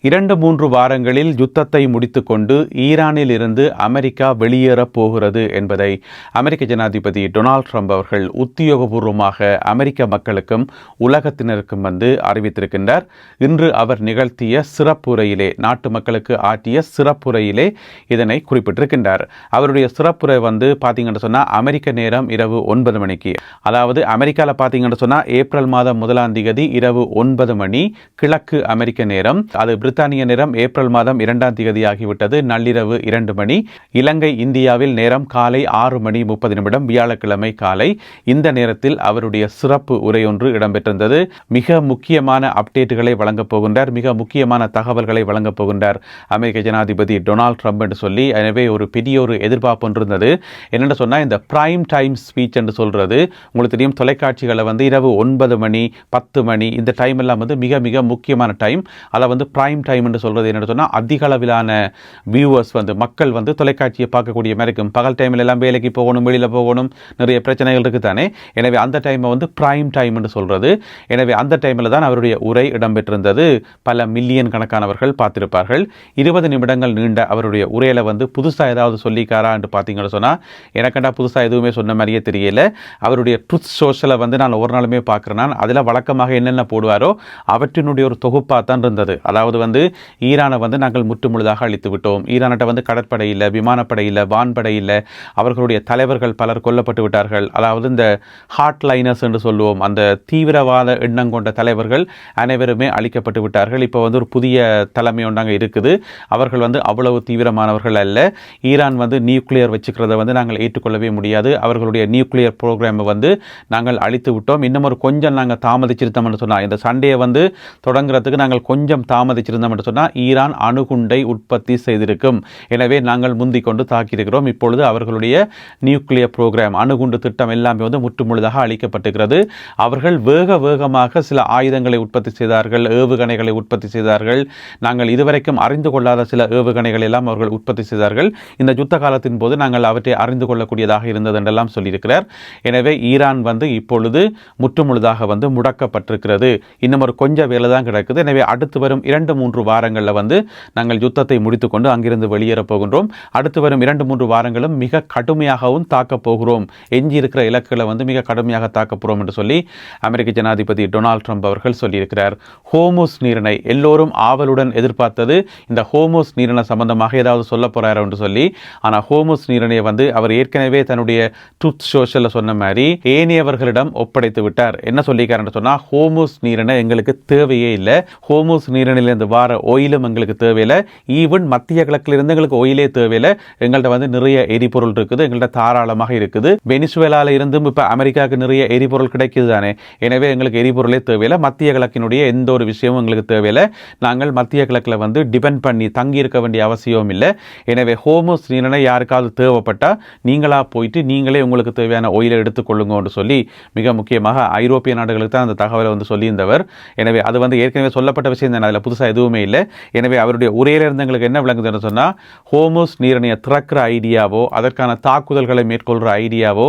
2-3 வாரங்களில் யுத்தத்தை முடித்துக்கொண்டு ஈரானில் இருந்து அமெரிக்கா வெளியேறப் போகிறது என்பதை அமெரிக்க ஜனாதிபதி டொனால்ட் ட்ரம்ப் அவர்கள் உத்தியோகபூர்வமாக அமெரிக்க மக்களுக்கும் உலகத்தினருக்கும் அறிவித்திருக்கின்றார். இன்று அவர் நிகழ்த்திய சிறப்புரையிலே, நாட்டு மக்களுக்கு ஆற்றிய சிறப்புரையிலே இதனை குறிப்பிட்டிருக்கின்றார். அவருடைய சிறப்புரை பார்த்தீங்கன்னு சொன்னால் அமெரிக்க நேரம் இரவு 9 மணிக்கு, அதாவது அமெரிக்காவில் பார்த்தீங்கன்னு சொன்னால் ஏப்ரல் மாதம் 1ஆம் தேதி இரவு 9 மணி கிழக்கு அமெரிக்க நேரம். அது பிரித்தானிய நேரம் ஏப்ரல் மாதம் 2ஆம் தேதி ஆகிவிட்டது, நள்ளிரவு 2 மணி. இலங்கை இந்தியாவில் நேரம் காலை 6:30 வியாழக்கிழமை காலை. இந்த நேரத்தில் அவருடைய சிறப்பு உரை ஒன்று இடம்பெற்றிருந்தது. மிக முக்கியமான அப்டேட்டுகளை வழங்கப் போகின்றார், மிக முக்கியமான தகவல்களை வழங்கப் போகின்றார் அமெரிக்க ஜனாதிபதி டொனால்ட் ட்ரம்ப் என்று சொல்லி. எனவே ஒரு பெரிய ஒரு எதிர்பார்ப்பு ஒன்று இருந்தது. என்னென்னு சொன்னால், இந்த பிரைம் டைம் ஸ்பீச் என்று சொல்றது உங்களுக்கு தெரியும். தொலைக்காட்சிகளை இரவு 9 மணி 10 மணி இந்த டைம் எல்லாம் மிக மிக முக்கியமான டைம். அதை பிரைம் டைம் என்று சொல்றது என்ன சொன்னால், அதிக அளவிலான வியூவர்ஸ் மக்கள் தொலைக்காட்சியை பார்க்கக்கூடிய மாதிரி இருக்கும். பகல் டைமில் எல்லாம் வேலைக்கு போகணும், வெளியில் போகணும், நிறைய பிரச்சனைகள் இருக்குது தானே. எனவே அந்த டைமை பிரைம் டைம் என்று சொல்றது. எனவே அந்த டைமில் தான் அவருடைய உரை இடம்பெற்றிருந்தது. பல மில்லியன் கணக்கானவர்கள் பார்த்திருப்பார்கள். 20 நிமிடங்கள் நீண்ட அவருடைய உரையில புதுசாக ஏதாவது சொல்லிக்காரா என்று பார்த்தீங்கன்னு சொன்னால், எனக்கண்டா புதுசாக எதுவுமே சொன்ன மாதிரியே தெரியல. அவருடைய ட்ரூத் சோஷலை நான் ஒரு நாளுமே பார்க்குறேன். அதில் வழக்கமாக என்னென்ன போடுவாரோ அவற்றினுடைய ஒரு தொகுப்பாக தான் இருந்தது. அதாவது ஈரானை நாங்கள் முற்றுமுழுதாக அழித்து விட்டோம், ஈரான்கிட்ட கடற்படை இல்லை, விமானப்படை இல்லை, வான்படை இல்லை, அவர்களுடைய தலைவர்கள் பலர் கொல்லப்பட்டு விட்டார்கள். அதாவது இந்த ஹார்ட் லைனர்ஸ் என்று சொல்லுவோம், அந்த தீவிரவாத எண்ணம் கொண்ட தலைவர்கள் அனைவருமே அழிக்கப்பட்டு விட்டார்கள். இப்போ ஒரு புதிய தலைமை ஒன்றாங்க இருக்குது. அவர்கள் அவ்வளவு தீவிரமானவர்கள் அல்ல. ஈரான் நியூக்ளியர் வச்சுக்கிறத நாங்கள் ஏற்றுக்கொள்ளவே முடியாது. அவர்களுடைய நியூக்ளியர் ப்ரோக்ராமை நாங்கள் அழித்து விட்டோம். இன்னும் ஒரு கொஞ்சம் நாங்கள் தாமதிச்சிருந்தோம் என்று சொன்னால், இந்த சண்டையை தொடங்குறதுக்கு நாங்கள் கொஞ்சம் தாமதிச்சிருந்தோம் என்று சொன்னால் ஈரான் அணுகுண்டை உற்பத்தி செய்திருக்கும். எனவே நாங்கள் முந்திக் கொண்டு தாக்கியிருக்கிறோம். இப்பொழுது அவர்களுடைய நியூக்ளியர் ப்ரோக்ராம், அணுகுண்டு திட்டம் எல்லாமே முற்றுமுழுதாக அளிக்கப்பட்டிருக்கிறது. அவர்கள் வேகமாக சில ஆயுதங்களை உற்பத்தி செய்தார்கள், ஏவுகணைகளை உற்பத்தி செய்தார்கள். நாங்கள் இதுவரைக்கும் அறிந்து கொள்ளாத சில ஏவுகணைகள் எல்லாம் அவர்கள் உற்பத்தி செய்தார்கள். இந்த யுத்த காலத்தின் போது நாங்கள் அவற்றை அறிந்து கொள்ளக்கூடியதாக இருந்தது என்றெல்லாம் சொல்லியிருக்கிறார். எனவே ஈரான் இப்பொழுது முற்றுமுழுதாக முடக்கப்பட்டிருக்கிறது. இன்னும் ஒரு கொஞ்சம் வேலை தான் கிடக்குது. எனவே அடுத்து வரும் 2-3 வாரங்களில் நாங்கள் யுத்தத்தை முடித்துக்கொண்டு அங்கிருந்து வெளியேறப் போகின்றோம். அடுத்து வரும் 2-3 வாரங்களும் மிக கடுமையாகவும் தாக்கப் போகிறோம். எஞ்சி இருக்கிற இலக்குகளை மிக கடுமையாக தாக்கப் போகிறோம் என்று சொல்லி அமெரிக்க ஜனாதிபதி டொனால்ட் ட்ரம்ப் அவர்கள் சொல்லியிருக்கிறார். ஹோர்முஸ் நீரிணை எல்லோரும் ஆவலுடன் எதிர்பார்த்தது. இந்த ஹோர்முஸ் நீரிணை சம்பந்தமாக ஏதாவது சொல்ல போறாரு என்று சொல்லி. ஆனால் ஹோர்முஸ் நீரிணையை அவர் ஏற்கனவே தன்னுடைய ட்ரூத் சோஷலில் சொன்ன மாதிரி ஏனையவர்களிடம் ஒப்படைத்து விட்டார். என்ன சொல்லியிருக்காருன்னு சொன்னால், ஹோர்முஸ் நீரிணை எங்களுக்கு தேவையே இல்லை, ஹோர்முஸ் நீரிணையிலிருந்து வார ஆயிலும் எங்களுக்கு தேவையில்லை, ஈவன் மத்திய கிழக்கிலிருந்து எங்களுக்கு ஆயிலே தேவையில்லை, எங்கள்கிட்ட நிறைய எரிபொருள் இருக்குது, எங்கள்கிட்ட தாராளமாக இருக்குது. வெனிசுவேலால இருந்தும் இப்போ அமெரிக்காவுக்கு நிறைய எரிபொருள் கிடைக்குது தானே. எனவே எங்களுக்கு எரிபொருளே தேவையில்லை, மத்திய கிழக்கினுடைய எந்த ஒரு விஷயமும் எங்களுக்கு தேவையில்லை, நாங்கள் மத்திய கிழக்கில் டிபெண்ட் பண்ணி தங்கி இருக்க வேண்டிய அவசியமும் இல்லை. எனவே ஹோர்முஸ் நீரிணை யாருக்காவது தேவைப்பட்டா நீங்களா போயிட்டு நீங்களே உங்களுக்கு தேவையான ஆயிலை எடுத்துக்கொள்ளுங்க என்று சொல்லி மிக முக்கியமாக ஐரோப்பிய நாடுகளுக்கு தான் அந்த தகவலை சொல்லியிருந்தவர். எனவே அது ஏற்கனவே சொல்லப்பட்ட விஷயம் தான், அதில் புதுசாக எதுவுமே இல்லை. எனவே அவருடைய உரையில இருந்து எங்களுக்கு என்ன விளங்குதுன்னு சொன்னால், ஹோர்முஸ் நீரிணையை திறக்கிற ஐடியாவோ அதற்கான தாக்குதல்களை மேற்கொள்கிற ஐடியாவோ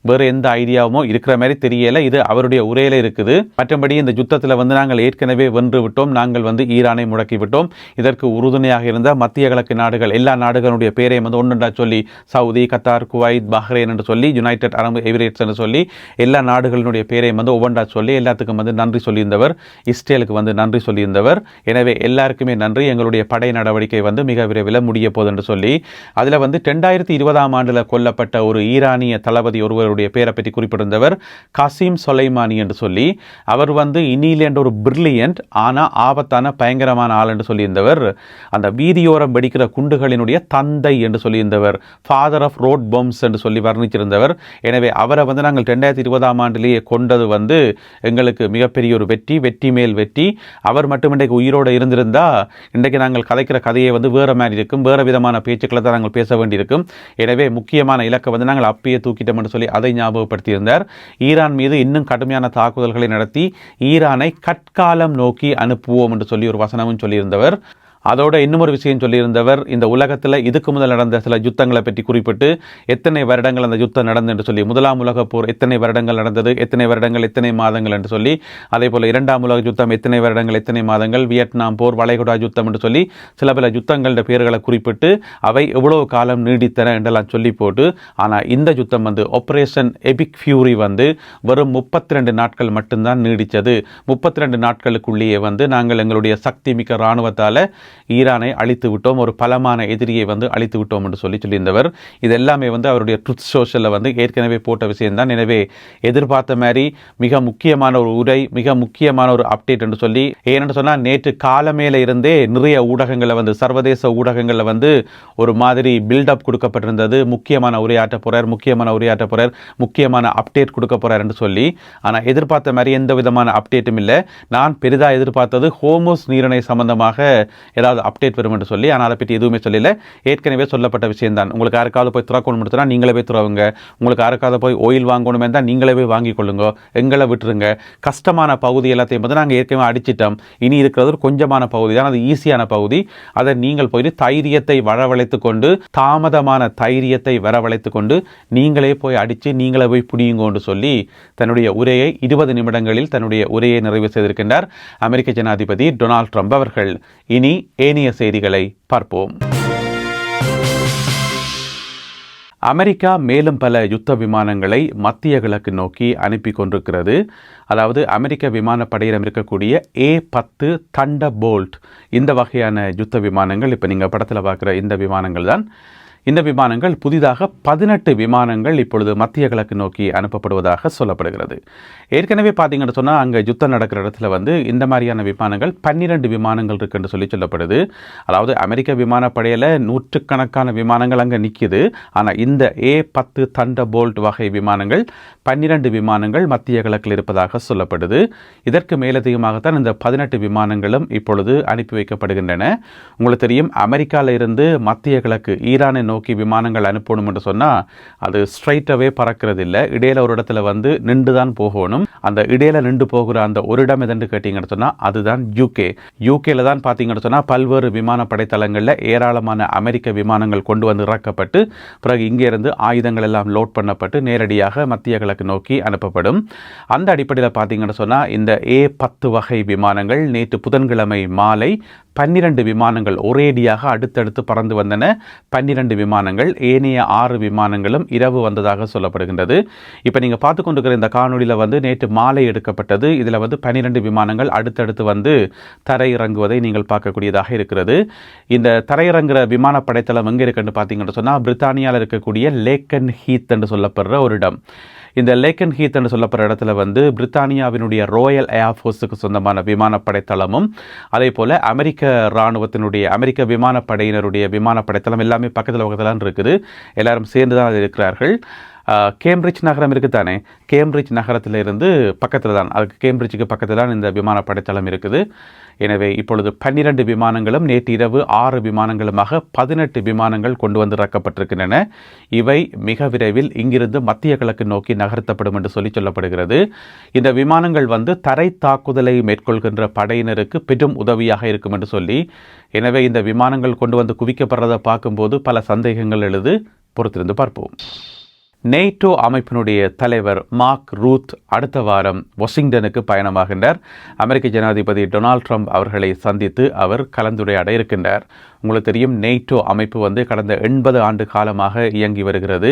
வேறு எந்த ஐடியாவுமோ இருக்கிற மாதிரி தெரியல. இது அவருடைய உரையில இருக்குது. மற்றபடி இந்த யுத்தத்தில் நாங்கள் ஏற்கனவே வென்று விட்டோம், நாங்கள் ஈரானை முடக்கி விட்டோம், இதற்கு உறுதுணையாக இருந்த மத்திய கிழக்கு நாடுகள் எல்லா நாடுகளுடைய பேரையும் ஒன்றுண்டா சொல்லி, சவுதி, கத்தார், குவைத், பஹ்ரைன் என்று சொல்லி, யுனைடெட் அரபு எமிரேட்ஸ் என்று சொல்லி எல்லா நாடுகளினுடைய பேரையும் ஒவ்வொன்றா சொல்லி எல்லாத்துக்கும் நன்றி சொல்லியிருந்தவர். இஸ்ரேலுக்கு நன்றி சொல்லியிருந்தவர். எனவே எல்லாருக்குமே நன்றி, எங்களுடைய படை நடவடிக்கை மிக விரைவில் முடிய போகுது என்று சொல்லி, அதில் 2020ஆம் ஆண்டில் கொல்லப்பட்ட ஒரு ஈரானிய தளபதி ஒருவர் பேரை பற்றி குறிப்பிட்டிருந்தவர் காசிம் சொலைமானி என்று சொல்லி. அவர் இனியில என்ற ஒரு பிரில்லியன்ட் ஆனா ஆபத்தான பயங்கரமான ஆள் என்று சொல்லியிருந்தவர். அந்த வீதியோரம் வெடிக்கிற குண்டுகளினுடைய தந்தை என்று சொல்லியிருந்தவர், ஃபாதர் ஆஃப் ரோட் பாம்ஸ் என்று சொல்லி வர்ணிச்சிருந்தவர். எனவே அவரை நாங்கள் 2020ஆம் ஆண்டிலேயே கொண்டது எங்களுக்கு மிகப்பெரிய ஒரு வெற்றி மேல் வெற்றி. அவர் மட்டும் இன்றைக்கு உயிரோடு இருந்திருந்தா இன்றைக்கு நாங்கள் கதைக்கிற கதையை வேற மாதிரி இருக்கும், வேற விதமான பேச்சுக்களை தான் நாங்கள் பேச வேண்டியிருக்கும். எனவே முக்கியமான இலக்கை நாங்கள் அப்பயே தூக்கிட்டோம் என்று சொல்லி அதை ஞாபகப்படுத்தியிருந்தார். ஈரான் மீது இன்னும் கடுமையான தாக்குதல்களை நடத்தி ஈரானை கற்காலம் நோக்கி அனுப்புவோம் என்று சொல்லி ஒரு வசனமும் சொல்லியிருந்தவர். அதோட இன்னும் ஒரு விஷயம் சொல்லியிருந்தவர், இந்த உலகத்தில் இதுக்கு முதல் நடந்த சில யுத்தங்களை பற்றி குறிப்பிட்டு எத்தனை வருடங்கள் அந்த யுத்தம் நடந்தது என்று சொல்லி, முதலாம் உலக போர் எத்தனை வருடங்கள் நடந்தது, எத்தனை வருடங்கள் எத்தனை மாதங்கள் என்று சொல்லி, அதே போல் இரண்டாம் உலக யுத்தம் எத்தனை வருடங்கள் எத்தனை மாதங்கள், வியட்நாம் போர், வளைகுடா யுத்தம் என்று சொல்லி சில பல யுத்தங்களோட பெயர்களை குறிப்பிட்டு அவை எவ்வளவு காலம் நீடித்தன என்றெல்லாம் சொல்லி போட்டு, ஆனால் இந்த யுத்தம் ஆபரேஷன் எபிக் ஃபியூரி வெறும் 32 நாட்கள் மட்டும்தான் நீடித்தது. 32 நாட்களுக்குள்ளேயே நாங்கள் எங்களுடைய சக்தி மிக்க இராணுவத்தால் ஈரானை அழித்து விட்டோம், ஒரு பலமான எதிரியை அழித்து விட்டோம் என்று சொல்லியிருந்தவர். இது எல்லாமே அவருடைய ட்ருத் சோஷலில் ஏற்கனவே போட்ட விஷயம்தான். எனவே எதிர்பார்த்த மாதிரி மிக முக்கியமான ஒரு உரை, மிக முக்கியமான ஒரு அப்டேட் என்று சொல்லி, ஏனென்று சொன்னால் நேற்று காலமேல இருந்தே நிறைய ஊடகங்களில் சர்வதேச ஊடகங்களில் ஒரு மாதிரி பில்டப் கொடுக்கப்பட்டிருந்தது. முக்கியமான உரையாற்ற போறார், முக்கியமான அப்டேட் கொடுக்க போறார் என்று சொல்லி. ஆனால் எதிர்பார்த்த மாதிரி எந்த விதமான அப்டேட்டும் இல்லை. நான் பெரிதாக எதிர்பார்த்தது ஹோர்முஸ் நீரிணை சம்பந்தமாக ஏதாவது அப்டேட் வரும் என்று சொல்லி, ஆனால் அதை பற்றி எதுவுமே சொல்லல. ஏற்கனவே சொல்லப்பட்ட விஷயம் தான். உங்களுக்கு யாருக்காவது போய் துறக்கணும் முடிச்சுனா நீங்களே போய் துறவுங்க, உங்களுக்கு யாருக்காவது போய் ஆயில் வாங்கணுமே தான் நீங்களே போய் வாங்கி கொள்ளுங்க, எங்களை விட்டுருங்க. கஷ்டமான பகுதி எல்லாத்தையும் நாங்கள் ஏற்கனவே அடிச்சிட்டோம், இனி இருக்கிறது கொஞ்சமான பகுதி தான், அது ஈஸியான பகுதி. அதை நீங்கள் போயிட்டு தைரியத்தை வரவழைத்து கொண்டு, தாமதமான தைரியத்தை வரவழைத்து கொண்டு நீங்களே போய் அடித்து நீங்களே போய் புடியுங்கன்னு சொல்லி தன்னுடைய உரையை 20 நிமிடங்களில் தன்னுடைய உரையை நிறைவு செய்திருக்கின்றார் அமெரிக்க ஜனாதிபதி டொனால்ட் ட்ரம்ப் அவர்கள். இனி ஏனைய செய்திகளை பார்ப்போம். அமெரிக்கா மேலும் பல யுத்த விமானங்களை மத்திய கிழக்கு நோக்கி அனுப்பி கொண்டிருக்கிறது. அதாவது அமெரிக்க விமானப்படையிடம் இருக்கக்கூடிய A-10 தண்டர்போல்ட் இந்த வகையான யுத்த விமானங்கள், இப்போ நீங்கள் படத்தில் பார்க்குற இந்த விமானங்கள் தான். இந்த விமானங்கள் புதிதாக 18 விமானங்கள் இப்பொழுது மத்திய கிழக்கு நோக்கி அனுப்பப்படுவதாக சொல்லப்படுகிறது. ஏற்கனவே பார்த்தீங்கன்னு சொன்னால் அங்கே யுத்தம் நடக்கிற இடத்துல இந்த மாதிரியான விமானங்கள் 12 விமானங்கள் இருக்குன்னு சொல்லப்படுது. அதாவது அமெரிக்க விமானப்படையில் நூற்றுக்கணக்கான விமானங்கள் அங்கே நிற்கிது. ஆனால் இந்த A-10 தண்டர்போல்ட் வகை விமானங்கள் 12 விமானங்கள் மத்திய கிழக்கில் இருப்பதாக சொல்லப்படுது. இதற்கு மேலதிகமாகத்தான் இந்த 18 விமானங்களும் இப்பொழுது அனுப்பி வைக்கப்படுகின்றன. உங்களுக்கு தெரியும், அமெரிக்காவில் இருந்து மத்திய கிழக்கு ஈரானை நோக்கி விமானங்கள் அனுப்பணும் என்று சொன்னால் அது ஸ்ட்ரைட்டாகவே பறக்கிறது இல்லை. இடையில ஒரு இடத்துல நின்று தான் போகணும். அந்த இடையில நின்று போகிற அந்த ஒரு இடம் எதென்று கேட்டீங்கன்னு சொன்னால் அதுதான் யூகேல தான் பார்த்தீங்கன்னு சொன்னால் பல்வேறு விமானப்படை தளங்களில் ஏராளமான அமெரிக்க விமானங்கள் கொண்டு இறக்கப்பட்டு பிறகு இங்கே இருந்து ஆயுதங்கள் எல்லாம் லோட் பண்ணப்பட்டு நேரடியாக மத்திய கிழக்கு நோக்கி அனுப்பப்படும். அந்த அடிப்படையில் பார்த்தீங்கன்னு சொன்னால் இந்த A-10 வகை விமானங்கள் நேற்று புதன்கிழமை மாலை 12 விமானங்கள் ஒரேடியாக அடுத்தடுத்து பறந்து வந்தன. 12 விமானங்கள், ஏனைய 6 விமானங்களும் இரவு வந்ததாக சொல்லப்படுகின்றது. இப்போ நீங்கள் பார்த்து கொண்டிருக்கிற இந்த காணொலியில் நேற்று மாலை எடுக்கப்பட்டது. இதில் 12 விமானங்கள் அடுத்தடுத்து தரையிறங்குவதை நீங்கள் பார்க்கக்கூடியதாக இருக்கிறது. இந்த தரையிறங்குற விமானப்படைத்தளம் எங்கே இருக்குன்னு பார்த்தீங்கன்னு சொன்னால் பிரித்தானியாவில் இருக்கக்கூடிய லேக்கன் ஹீத் என்று சொல்லப்படுற ஒரு இடம். இந்த லேக்கன் ஹீத் என்று சொல்லப்படுற இடத்துல பிரித்தானியாவினுடைய ராயல் ஏர்ஃபோர்ஸுக்கு சொந்தமான விமானப்படை தளமும், அதே போல் அமெரிக்க இராணுவத்தினுடைய அமெரிக்க விமானப்படையினருடைய விமானப்படைத்தளம் எல்லாமே பக்கத்தில் இருக்குது. எல்லாரும் சேர்ந்து தான் இருக்கிறார்கள். கேம்பிரிட்ஜ் நகரம் இருக்குது தானே, கேம்பிரிட்ஜ் நகரத்தில் இருந்து பக்கத்தில் தான், அதுக்கு கேம்பிரிட்ஜுக்கு பக்கத்தில் தான் இந்த விமானப்படைத்தளம் இருக்குது. எனவே இப்பொழுது 12 விமானங்களும் நேற்று இரவு 6 விமானங்களுமாக 18 விமானங்கள் கொண்டு இறக்கப்பட்டிருக்கின்றன. இவை மிக விரைவில் இங்கிருந்து மத்திய கிழக்கு நோக்கி நகர்த்தப்படும் என்று சொல்லப்படுகிறது. இந்த விமானங்கள் தரை தாக்குதலை மேற்கொள்கின்ற படையினருக்கு பெரும் உதவியாக இருக்கும் என்று சொல்லி, எனவே இந்த விமானங்கள் கொண்டு குவிக்கப்படுறதை பார்க்கும்போது பல சந்தேகங்கள் எழுது. பொறுத்திருந்து பார்ப்போம். நேட்டோ அமைப்பினுடைய தலைவர் மார்க் ரூத் அடுத்த வாரம் வாஷிங்டனுக்கு பயணமாகின்றார். அமெரிக்க ஜனாதிபதி டொனால்ட் ட்ரம்ப் அவர்களை சந்தித்து அவர் கலந்துரையாட இருக்கின்றார். உங்களுக்கு தெரியும், நேட்டோ அமைப்பு கடந்த 80 ஆண்டு காலமாக இயங்கி வருகிறது.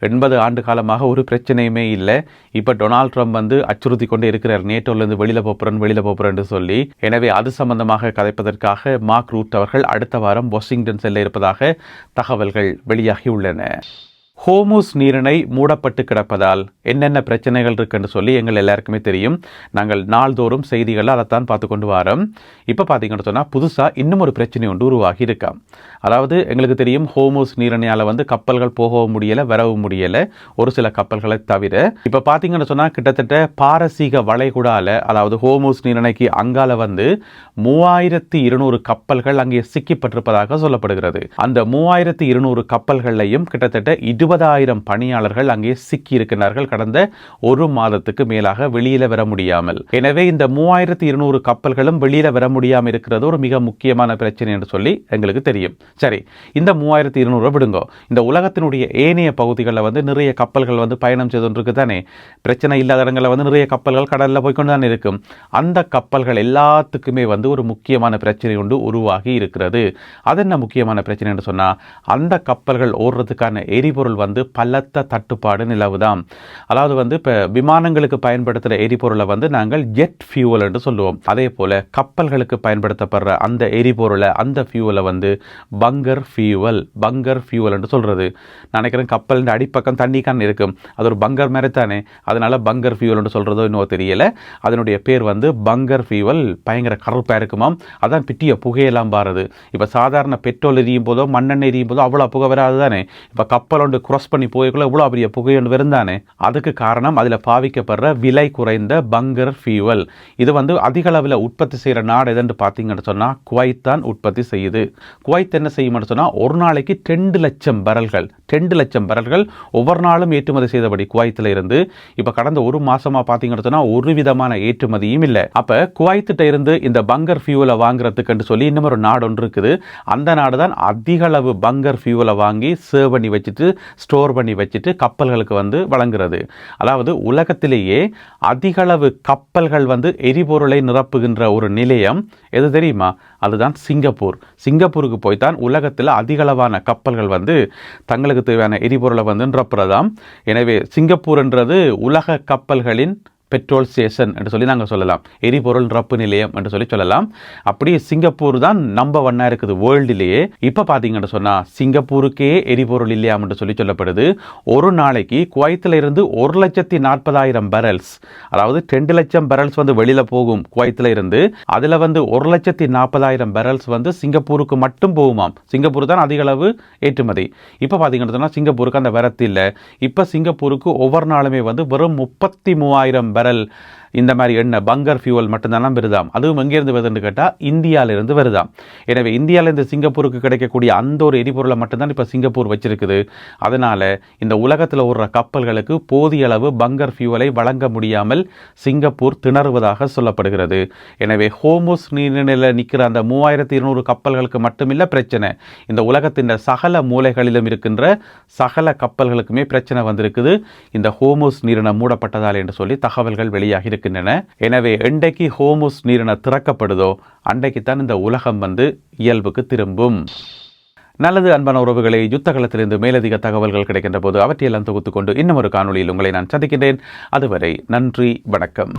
80 ஆண்டு காலமாக ஒரு பிரச்சனையுமே இல்லை. இப்போ டொனால்ட் ட்ரம்ப் அச்சுறுத்தி கொண்டே இருக்கிறார், நேட்டோலேருந்து வெளியில் போகிறேன்னு சொல்லி. எனவே அது சம்பந்தமாக கதைப்பதற்காக மார்க் ரூட் அவர்கள் அடுத்த வாரம் வாஷிங்டன் செல்ல இருப்பதாக தகவல்கள் வெளியாகியுள்ளன. ஹோர்முஸ் நீரிணை மூடப்பட்டு கிடப்பதால் என்னென்ன பிரச்சனைகள் இருக்குன்னு சொல்லி எங்கள் எல்லாருக்குமே தெரியும். நாங்கள் நாள்தோறும் செய்திகளில் அதைத்தான் பார்த்து கொண்டு வரோம். இப்போ பார்த்தீங்கன்னு சொன்னால் புதுசாக இன்னும் ஒரு பிரச்சனை ஒன்று உருவாகி இருக்கா. அதாவது எங்களுக்கு தெரியும், ஹோர்முஸ் நீரிணையால் கப்பல்கள் போகவும் முடியலை, வரவும் முடியலை, ஒரு சில கப்பல்களை தவிர. இப்போ பார்த்தீங்கன்னு சொன்னால் கிட்டத்தட்ட பாரசீக வளைகுடாவில், அதாவது ஹோர்முஸ் நீரிணைக்கு அங்கால 3200 கப்பல்கள் அங்கே சிக்கிப்பட்டிருப்பதாக சொல்லப்படுகிறது. அந்த 3200 கப்பல்களையும் கிட்டத்தட்ட 20 20,000 பணியாளர்கள் அங்கே சிக்கி இருக்கிறார்கள் கடந்த ஒரு மாதத்துக்கு மேலாக வெளியில வர முடியாமல். எனவே இந்த 3200 கப்பல்களும் வெளியில வர முடியாமல் இருக்கிறது ஒரு மிக முக்கியமான பிரச்சனை என்று சொல்லி எங்களுக்கு தெரியும். சரி, இந்த 3200 விடுங்கோ. இந்த உலகத்தினுடைய ஏனைய பகுதிகளில் நிறைய கப்பல்கள் பயணம் செய்து கொண்டிருக்கு தானே. பிரச்சனை இல்லாத இடங்களில் நிறைய கப்பல்கள் கடலில் போய்கொண்டு தான் இருக்கும். அந்த கப்பல்கள் எல்லாத்துக்குமே ஒரு முக்கியமான பிரச்சனை ஒன்று உருவாகி இருக்கிறது. அது என்ன முக்கியமான பிரச்சனை என்று சொன்னால், அந்த கப்பல்கள் ஓடுறதுக்கான எரிபொருள் பலத்த தட்டுப்பாடு நிலவுதான். அதாவது இப்போ விமானங்களுக்கு பயன்படுத்துகிற எரிபொருளை நாங்கள் ஜெட் ஃபியூவல் என்று சொல்லுவோம். அதே போல கப்பல்களுக்கு பயன்படுத்தப்படுற அந்த எரிபொருளை, அந்த ஃபியூவலை பங்கர் ஃபியூவல் என்று சொல்றது. நினைக்கிறேன் கப்பல் அடிப்பக்கம் தண்ணிக்கான இருக்கும், அது ஒரு பங்கர் மாதிரி தானே, அதனால பங்கர் ஃபியூவல் என்று சொல்றதோ இன்னும் தெரியல. அதனுடைய பேர் பங்கர் ஃபியூவல். பயங்கர கருப்பா இருக்குமாம், அதான் பிட்டிய புகையெல்லாம் பாருது. இப்ப சாதாரண பெட்ரோல் எரியும் போதோ மண்ணெண்ணெய் எரியும் போதோ அவ்வளவு புகை வராது தானே. இப்ப கப்பல் ஒன்று கிராஸ் பண்ணி போய்க்குள்ள இவ்வளவு பெரிய புகை ஒன்று வருந்தானே. அதுக்கு காரணம் அதுல பாவிக்கப்படுற விலை குறைந்த பங்கர் ஃபியூவல். இது அதிக அளவில் உற்பத்தி செய்யற நாடு எதுன்னு பார்த்தீங்கன்னு சொன்னா குவைத் தான் உற்பத்தி செய்யுது. குவைத் என்ன செய்யும் சொன்னா ஒரு நாளைக்கு 2 லட்சம் பரல்கள் ஒவ்வொரு நாளும் ஏற்றுமதி செய்தபடி குவைத்தில் இருந்து. இப்ப கடந்த ஒரு மாசமா பார்த்தீங்கன்னு சொன்னா ஒரு விதமான ஏற்றுமதியும் இல்லை. அப்ப குவைத்திட்ட இருந்து இந்த பங்கர் ஃபியூவலை வாங்குறதுக்கு சொல்லி இன்னும் ஒரு நாடு ஒன்று இருக்குது. அந்த நாடு தான் அதிக அளவு பங்கர் ஃபியூவலை வாங்கி சேவ் பண்ணி வச்சுட்டு ஸ்டோர் பண்ணி வச்சுட்டு கப்பல்களுக்கு வழங்குறது. அதாவது உலகத்திலேயே அதிக அளவு கப்பல்கள் எரிபொருளை நிரப்புகின்ற ஒரு நிலையம் எது தெரியுமா? அதுதான் சிங்கப்பூர். சிங்கப்பூருக்கு போய்தான் உலகத்தில் அதிக அளவான கப்பல்கள் தங்களுக்கு தேவையான எரிபொருளை நிரப்புறதாம். எனவே சிங்கப்பூர் என்றது உலக கப்பல்களின் பெட்ரோல் ஸ்டேஷன் என்று சொல்லி நாங்கள் சொல்லலாம், எரிபொருள் நிரப்பு நிலையம் என்று சொல்லலாம். அப்படி சிங்கப்பூர் தான் நம்பர் 1 இருக்குது வேர்ல்டிலேயே. இப்போ பார்த்தீங்கன்னு சொன்னால் சிங்கப்பூருக்கே எரிபொருள் இல்லையாம் என்று சொல்லப்படுது. ஒரு நாளைக்கு குவைத்தில் இருந்து 1,40,000 பேரல்ஸ், அதாவது 2 லட்சம் பேரல்ஸ் வெளியில் போகும் குவைத்தில் இருந்து. அதில் 1,40,000 பேரல்ஸ் சிங்கப்பூருக்கு மட்டும் போகுமாம். சிங்கப்பூர் தான் அதிக அளவு ஏற்றுமதி. இப்போ பார்த்தீங்கன்னு சொன்னால் சிங்கப்பூருக்கு அந்த வரத்து இல்லை. இப்போ சிங்கப்பூருக்கு ஒவ்வொரு நாளுமே வெறும் 33,000 பேரல் இந்த மாதிரி எண்ணெய் பங்கர் ஃபியூவல் மட்டும்தான் வருதாம். அதுவும் எங்கேருந்து வருதுன்னு கேட்டால் இந்தியாவிலிருந்து வருதாம். எனவே இந்தியாவிலிருந்து சிங்கப்பூருக்கு கிடைக்கக்கூடிய அந்த ஒரு எரிபொருளை மட்டும்தான் இப்போ சிங்கப்பூர் வச்சிருக்குது. அதனால் இந்த உலகத்தில் ஓடுற கப்பல்களுக்கு போதிய அளவு பங்கர் ஃபியூவலை வழங்க முடியாமல் சிங்கப்பூர் திணறுவதாக சொல்லப்படுகிறது. எனவே ஹோர்முஸ் நீரிணையில் நிற்கிற அந்த 3200 கப்பல்களுக்கு மட்டுமில்லை பிரச்சனை, இந்த உலகத்தின் சகல மூலைகளிலும் இருக்கின்ற சகல கப்பல்களுக்குமே பிரச்சனை வந்திருக்குது இந்த ஹோர்முஸ் நீரிணை மூடப்பட்டதால் என்று சொல்லி தகவல்கள் வெளியாகி இருக்கின்றன. எனவே என்றைக்கு ஹோர்முஸ் நீரிணை திறக்கப்படுதோ அன்றைக்குத்தான் இந்த உலகம் இயல்புக்கு திரும்பும். நல்லது அன்பான உறவுகளை, யுத்த களத்திலிருந்து மேலதிக தகவல்கள் கிடைக்கின்ற போது அவற்றையெல்லாம் தொகுத்துக்கொண்டு இன்னும் ஒரு காணொளியில் உங்களை நான் சந்திக்கின்றேன். அதுவரை நன்றி, வணக்கம்.